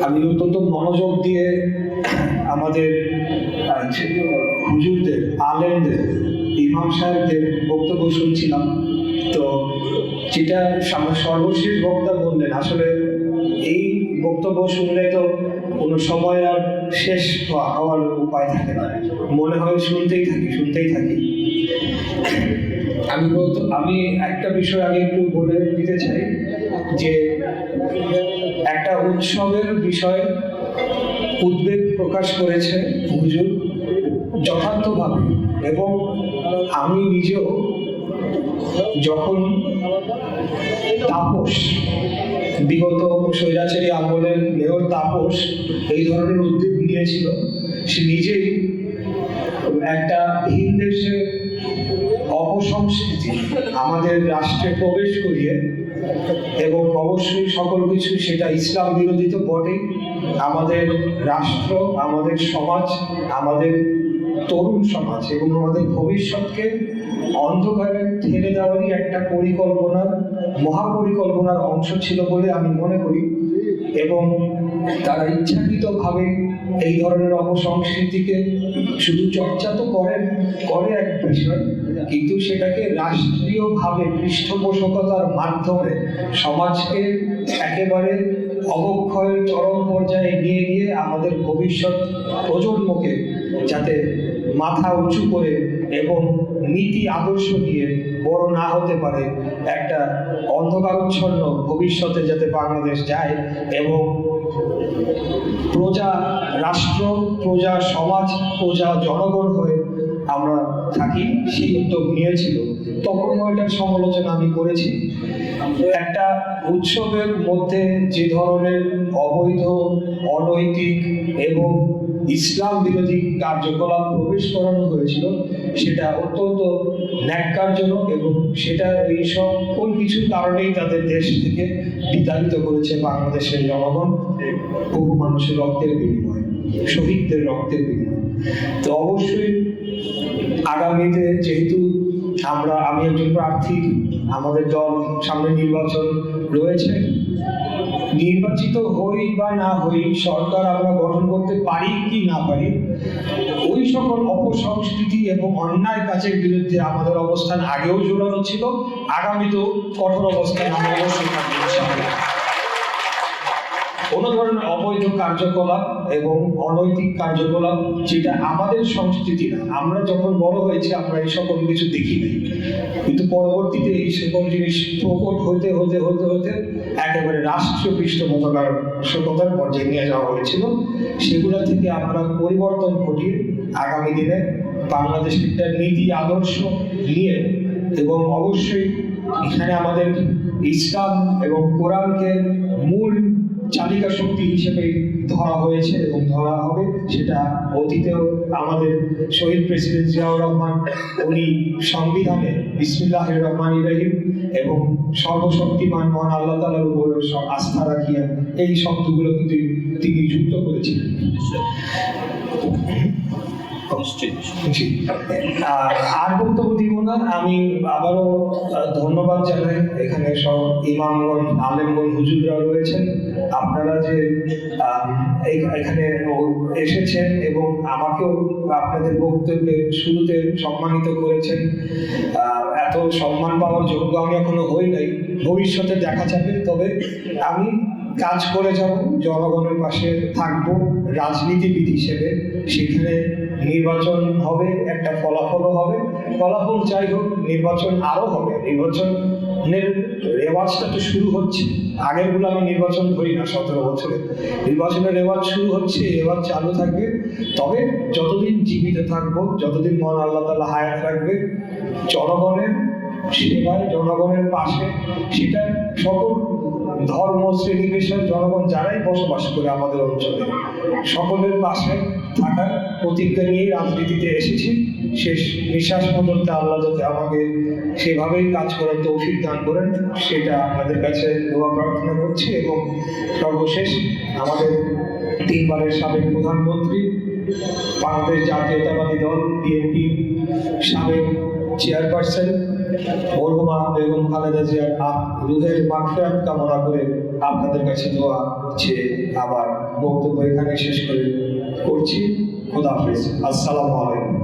আমি অত্যন্ত মনোযোগ দিয়ে আমাদের হুজুরদের, আলেমদের, ইমাম সাহেবদের বক্তব্য শুনছিলাম। তো যেটা সর্বশেষ বক্তা বললেন, আসলে এই বক্তব্য শুনলে তো কোনো সময় আর শেষ হওয়ার উপায় থাকে না, মনে হয় শুনতেই থাকি। আমি একটা বিষয় আগে একটু বলে দিতে চাই যে একটা উৎসবের বিষয়ে উদ্বেগ প্রকাশ করেছে হুজুর যথার্থভাবে, এবং আমি নিজেও যখন তাপস, বিগত স্বৈরাচারী আমলের মেয়র তাপস এই ধরনের উদ্যোগ নিয়েছিল, সে নিজেই একটা ভিন দেশে অপসংস্কৃতি আমাদের রাষ্ট্রে প্রবেশ করিয়ে, এবং অবশ্যই সকল কিছু সেটা ইসলাম বিরোধী তো বটেই, আমাদের রাষ্ট্র, আমাদের সমাজ, আমাদের তরুণ সমাজ এবং আমাদের ভবিষ্যৎকে অন্ধকারে ঠেলে দেওয়ারই একটা মহাপরিকল্পনার অংশ ছিল বলে আমি মনে করি। এবং তারা ইচ্ছাকৃতভাবে এই ধরনের অপসংস্কৃতিকে শুধু চর্চা তো করে এক বিষয়, কিন্তু সেটাকে রাষ্ট্রীয়ভাবে পৃষ্ঠপোষকতার মাধ্যমে সমাজকে একেবারে অবক্ষয়ের চরম পর্যায়ে নিয়ে গিয়ে আমাদের ভবিষ্যৎ প্রজন্মকে যাতে মাথা উঁচু করে এবং নীতি আদর্শ নিয়ে বড় না হতে পারে, একটা অন্ধকারচ্ছন্ন ভবিষ্যতে যাতে বাংলাদেশ যায় এবং প্রজা রাষ্ট্র, প্রজা সমাজ, প্রজা জনগণ হয়ে আমরা থাকি, সেই উদ্যোগ নিয়েছিল। তখন ওইটার সমালোচনা আমি করেছি। একটা উৎসবের মধ্যে যে ধরনের অবৈধ, অনৈতিক এবং ইসলাম বিরোধী কার্যকলাপ প্রবেশ করানো হয়েছিল, সেটা অত্যন্ত ন্যাক্কারজনক, এবং সেটা এই সকল কিছু কারণেই তাদের দেশ থেকে বিতাড়িত করেছে বাংলাদেশের জনগণ, বহু মানুষের রক্তের বিনিময়ে, শহীদদের রক্তের বিনিময়ে। তো অবশ্যই আগামীতে যেহেতু আমি একজন প্রার্থী, আমাদের দল সামনে নির্বাচন রয়েছে, নির্বাচিত হই বা না হই, সরকার আমরা গঠন করতে পারি কি না পারি, ওই সকল অপসংস্কৃতি এবং অন্যায় কাজের বিরুদ্ধে আমাদের অবস্থান আগেও জোরালো ছিল, আগামীতেও কঠোর অবস্থান আমরা অবশ্যই থাকবো। কোনো ধরনের অবৈধ কার্যকলাপ এবং অনৈতিক কার্যকলাপ যেটা আমাদের সংস্কৃতি না, আমরা যখন বড় হয়েছি আমরা এই সকল কিছু দেখি নাই, কিন্তু পরবর্তীতে এই সকল জিনিস প্রকট হতে হতে হতে হতে একেবারে রাষ্ট্রীয় পৃষ্ঠপোষকতার পর্যায়ে নিয়ে যাওয়া হয়েছিল। সেগুলো থেকে আমরা পরিবর্তন ঘটিয়ে আগামী দিনে বাংলাদেশের একটা নীতি আদর্শ নিয়ে, এবং অবশ্যই এখানে আমাদের ইসলাম এবং কোরআনকে মূল চালিকা শক্তি হিসেবে ধরা হয়েছে এবং ধরা হবে। সেটা অতীতেও আমাদের শহীদ প্রেসিডেন্ট জিয়াউর রহমান, উনি সংবিধানে বিসমিল্লাহির রহমানির রহিম এবং সর্বশক্তিমান মহান আল্লাহ তাআলার উপরে আস্থা রাখিয়া এই শব্দগুলো কিন্তু তিনি যুক্ত করেছিলেন। আর বক্তব্য দিব না, আমি আবারও ধন্যবাদ জানাই এখানে সব ইমামগণ, আলেমগণ, হুজুররা রয়েছেন, আপনারা যে এখানে এসেছেন এবং আমাকেও আপনাদের বক্তব্যে শুরুতে সম্মানিত করেছেন। এত সম্মান পাওয়ার যোগ্য আমি এখনো হই নাই, ভবিষ্যতে দেখা যাবে। তবে আমি কাজ করে যাব, জনগণের পাশে থাকবো রাজনীতিবিদ হিসেবে। সেখানে নির্বাচন হবে, একটা ফলাফলও হবে, ফলাফল যাই হোক, নির্বাচন আরো হবে। নির্বাচনের রেওয়াজটা তো শুরু হচ্ছে, আগেরগুলো আমি নির্বাচন ধরি না, 17 বছরে নির্বাচনের রেওয়াজ শুরু হচ্ছে, রেওয়াজ চালু থাকবে। তবে যতদিন জীবিত থাকবো, যতদিন মহান আল্লাহ তাআলা হায়াত রাখবে, জনগণের সেবায়, জনগণের পাশে, সেটা সকল ধর্ম, শ্রেণী পেশার জনগণ যারাই বসবাস করে আমাদের অঞ্চলে, সকলের পাশে থাকার প্রতিজ্ঞা নিয়েই রাজনীতিতে এসেছি। শেষ নিঃশ্বাস পর্যন্ত আল্লাহ যাতে আমাকে সেভাবেই কাজ করার তৌফিক দান করেন, সেটা আপনাদের কাছে দোয়া প্রার্থনা করছি। এবং সর্বশেষ আমাদের 3 বারের সাবেক প্রধানমন্ত্রী, বাংলাদেশ জাতীয়তাবাদী দল বিএনপি সাবেক চেয়ারপারসন মরহুমা বেগম খালেদা জিয়ার রুহের মাগফিরাত কামনা করে আপনাদের কাছে দোয়া চেয়ে আবার বক্তব্য এখানে শেষ করছি। খোদা হাফেজ। আসসালামু আলাইকুম।